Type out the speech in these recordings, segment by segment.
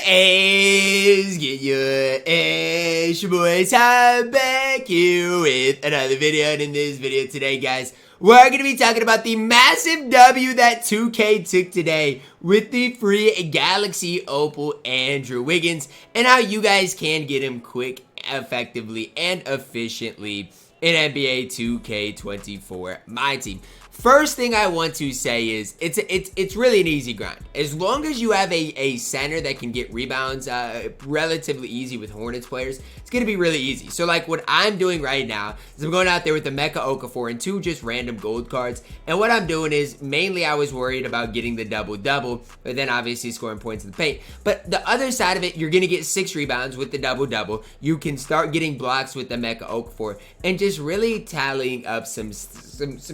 is get your ass, your boys. I'm back here with another video, and in this video today, guys, we're going to be talking about the massive W that 2K took today with the free Galaxy Opal Andrew Wiggins, and how you guys can get him quick, effectively, and efficiently in NBA 2K24 MyTEAM. First thing I want to say is it's really an easy grind. As long as you have a center that can get rebounds relatively easy with Hornets players, it's going to be really easy. So like what I'm doing right now is I'm going out there with the Mecha Okafor and 2 just random gold cards. And what I'm doing is mainly I was worried about getting the double-double, but then obviously scoring points in the paint. But the other side of it, you're going to get 6 rebounds with the double-double. You can start getting blocks with the Mecha Okafor and just really tallying up some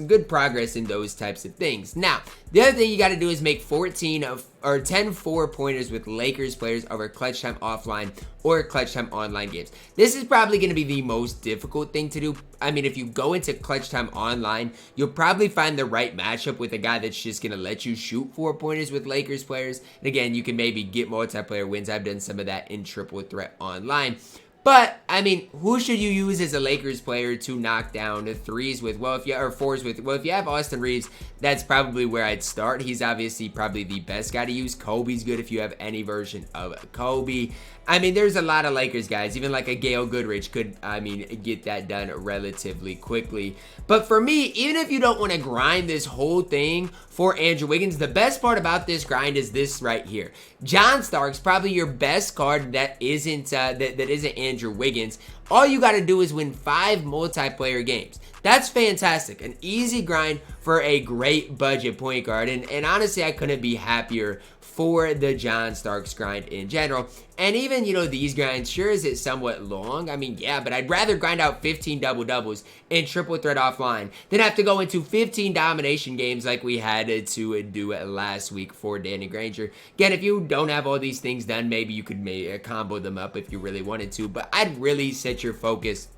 good progress in those types of things. Now, the other thing you got to do is make 10 4-pointers with Lakers players over Clutch Time Offline or Clutch Time Online games. This is probably going to be the most difficult thing to do. I mean, if you go into Clutch Time Online, you'll probably find the right matchup with a guy that's just going to let you shoot 4-pointers with Lakers players. And again, you can maybe get multiplayer wins. I've done some of that in Triple Threat Online. But, I mean, who should you use as a Lakers player to knock down the threes with? Well, if you have Austin Reeves, that's probably where I'd start. He's obviously probably the best guy to use. Kobe's good if you have any version of Kobe. I mean, there's a lot of Lakers guys. Even like a Gail Goodrich could, I mean, get that done relatively quickly. But for me, even if you don't want to grind this whole thing for Andrew Wiggins, the best part about this grind is this right here. John Starks, probably your best card that isn't Andrew Wiggins. All you got to do is win 5 multiplayer games. That's fantastic. An easy grind for a great budget point guard. And honestly, I couldn't be happier for the John Starks grind in general. And even, you know, these grinds, sure, is it somewhat long? I mean, yeah, but I'd rather grind out 15 double-doubles in Triple Threat Offline than have to go into 15 domination games like we had to do last week for Danny Granger. Again, if you don't have all these things done, maybe you could combo them up if you really wanted to. But I'd really set your focus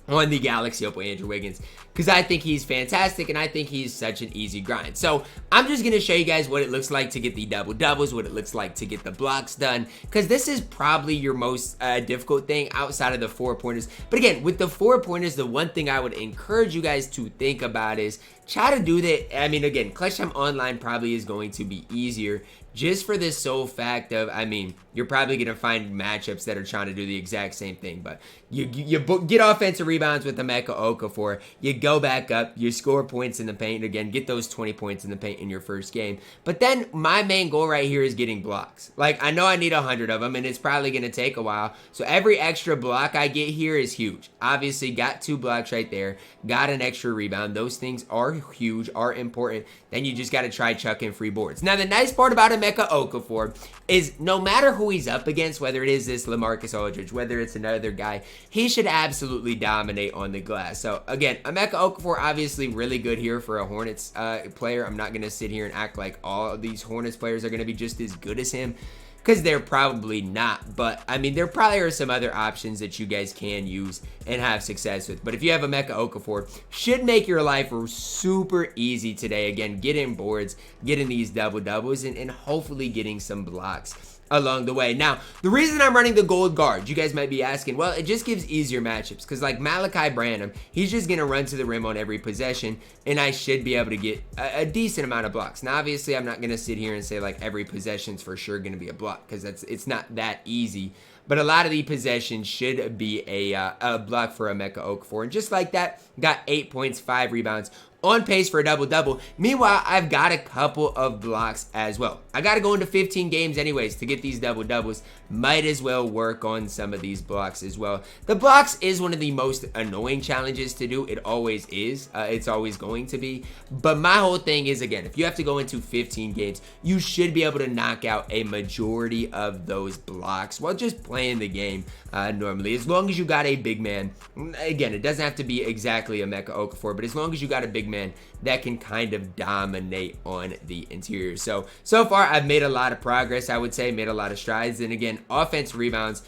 on the Galaxy Opal Andrew Wiggins, because I think he's fantastic and I think he's such an easy grind. So I'm just going to show you guys what it looks like to get the double-doubles, what it looks like to get the blocks done, because this is probably your most difficult thing outside of the 4-pointers. But again, with the 4-pointers, the one thing I would encourage you guys to think about is try to do that. I mean, again, Clutch Time Online probably is going to be easier just for this sole fact of, I mean, you're probably going to find matchups that are trying to do the exact same thing. But you get offensive rebounds with the Mecha Okafor. You go back up. You score points in the paint. Again, get those 20 points in the paint in your first game. But then my main goal right here is getting blocks. Like, I know I need 100 of them, and it's probably going to take a while. So every extra block I get here is huge. Obviously, got 2 blocks right there. Got an extra rebound. Those things are huge, are important. Then you just got to try chucking free boards. Now, the nice part about a Mecha Okafor is no matter who he's up against, whether it is this LaMarcus Aldridge, whether it's another guy, he should absolutely dominate on the glass. So again, a Mecha Okafor obviously really good here for a Hornets player. I'm not going to sit here and act like all of these Hornets players are going to be just as good as him, because they're probably not. But I mean, there probably are some other options that you guys can use and have success with. But if you have a Mecha Okafor, should make your life super easy today. Again, getting boards, getting these double-doubles, and hopefully getting some blocks along the way. Now, the reason I'm running the gold guard, you guys might be asking, well, it just gives easier matchups, because like Malachi Branham, he's just going to run to the rim on every possession, and I should be able to get a decent amount of blocks. Now, obviously, I'm not going to sit here and say like every possession's for sure going to be a block, because it's not that easy. But a lot of the possessions should be a block for a Mecha Okafor. And just like that, got 8 points, 5 rebounds, on pace for a double-double. Meanwhile, I've got a couple of blocks as well. I got to go into 15 games anyways to get these double-doubles. Might as well work on some of these blocks as well. The blocks is one of the most annoying challenges to do. It always is. It's always going to be. But my whole thing is, again, if you have to go into 15 games, you should be able to knock out a majority of those blocks while just playing the game normally. As long as you got a big man, again, it doesn't have to be exactly a Mecha Okafor, but as long as you got a big man that can kind of dominate on the interior. So far I've made a lot of progress, I would say, made a lot of strides. And again, offense rebounds,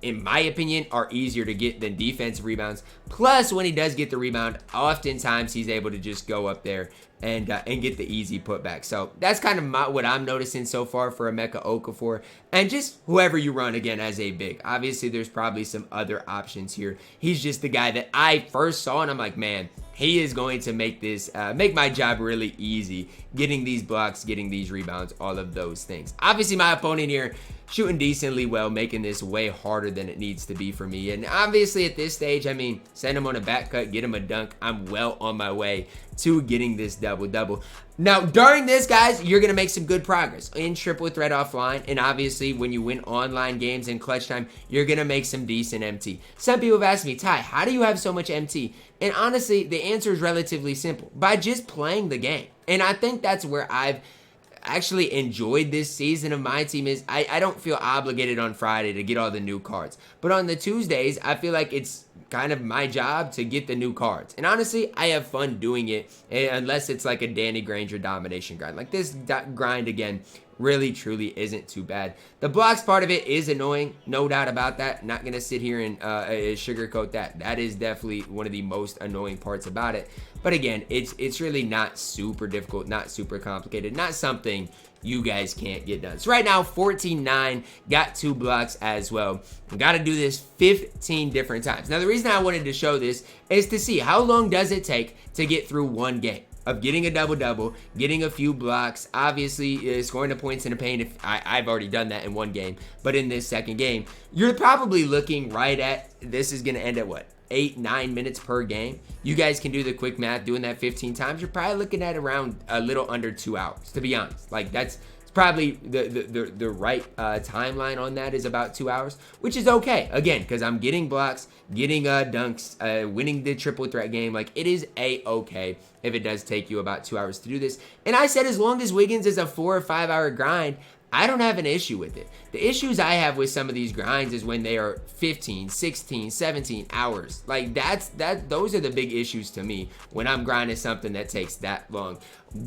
in my opinion, are easier to get than defensive rebounds. Plus, when he does get the rebound, oftentimes he's able to just go up there and get the easy putback. So that's kind of what I'm noticing so far for Emeka Okafor, and just whoever you run again as a big. Obviously, there's probably some other options here. He's just the guy that I first saw, and I'm like, man, he is going to make this, make my job really easy, getting these blocks, getting these rebounds, all of those things. Obviously, my opponent here shooting decently well, making this way harder than it needs to be for me. And obviously at this stage, I mean, send him on a back cut, get him a dunk. I'm well on my way to getting this double-double. Now, during this, guys, you're going to make some good progress in triple threat offline. And obviously, when you win online games in clutch time, you're going to make some decent MT. Some people have asked me, Ty, how do you have so much MT? And honestly, the answer is relatively simple. By just playing the game. And I think that's where I've actually enjoyed this season of my team is I don't feel obligated on Friday to get all the new cards. But on the Tuesdays, I feel like it's kind of my job to get the new cards. And honestly, I have fun doing it unless it's like a Danny Granger domination grind. Like this grind again really truly isn't too bad. The blocks part of it is annoying, no doubt about that. Not gonna sit here and sugarcoat that. That is definitely one of the most annoying parts about it. But again, it's really not super difficult, not super complicated, not something you guys can't get done. So right now, 14-9, got 2 blocks as well. Got to do this 15 different times. Now, the reason I wanted to show this is to see how long does it take to get through one game of getting a double-double, getting a few blocks, obviously scoring the points in the paint. If I've already done that in one game, but in this second game, you're probably looking right at, this is going to end at what? 8-9 minutes per game. You guys can do the quick math. Doing that 15 times, you're probably looking at around a little under 2 hours, to be honest. Like that's probably the right timeline on that is about 2 hours, which is okay. Again, because I'm getting blocks, getting dunks, winning the triple threat game. Like it is okay if it does take you about 2 hours to do this. And I said as long as Wiggins is a 4 or 5 hour grind, I don't have an issue with it. The issues I have with some of these grinds is when they are 15, 16, 17 hours. Like those are the big issues to me when I'm grinding something that takes that long.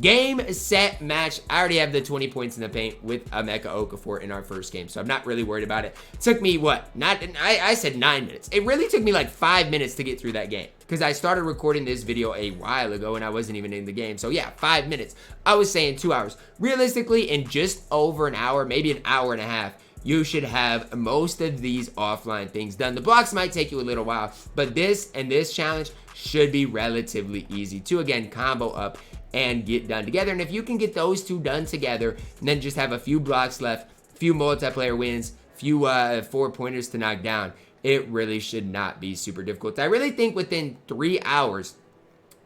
Game, set, match. I already have the 20 points in the paint with Emeka Okafor in our first game, so I'm not really worried about it. It took me what? I said 9 minutes. It really took me like 5 minutes to get through that game because I started recording this video a while ago and I wasn't even in the game. So yeah, 5 minutes. I was saying 2 hours. Realistically, in just over an hour, maybe an hour and a half, you should have most of these offline things done. The blocks might take you a little while, but this and this challenge should be relatively easy to, again, combo up and get done together. And if you can get those two done together and then just have a few blocks left, few multiplayer wins, few 4-pointers to knock down, it really should not be super difficult. I really think within 3 hours,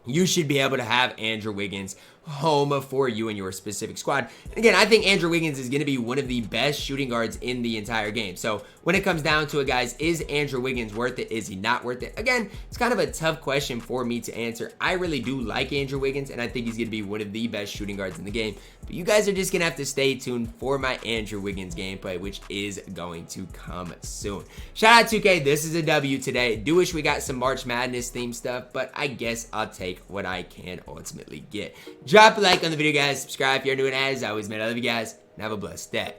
you should be able to have Andrew Wiggins home for you and your specific squad. And again, I think Andrew Wiggins is going to be one of the best shooting guards in the entire game. So when it comes down to it, guys, is Andrew Wiggins worth it? Is he not worth it? Again, it's kind of a tough question for me to answer. I really do like Andrew Wiggins, and I think he's going to be one of the best shooting guards in the game. But you guys are just going to have to stay tuned for my Andrew Wiggins gameplay, which is going to come soon. Shout out 2K. This is a W today. Do wish we got some March Madness themed stuff, but I guess I'll take what I can ultimately get. Drop a like on the video, guys. Subscribe if you're new, and as always, man, I love you guys, and have a blessed day.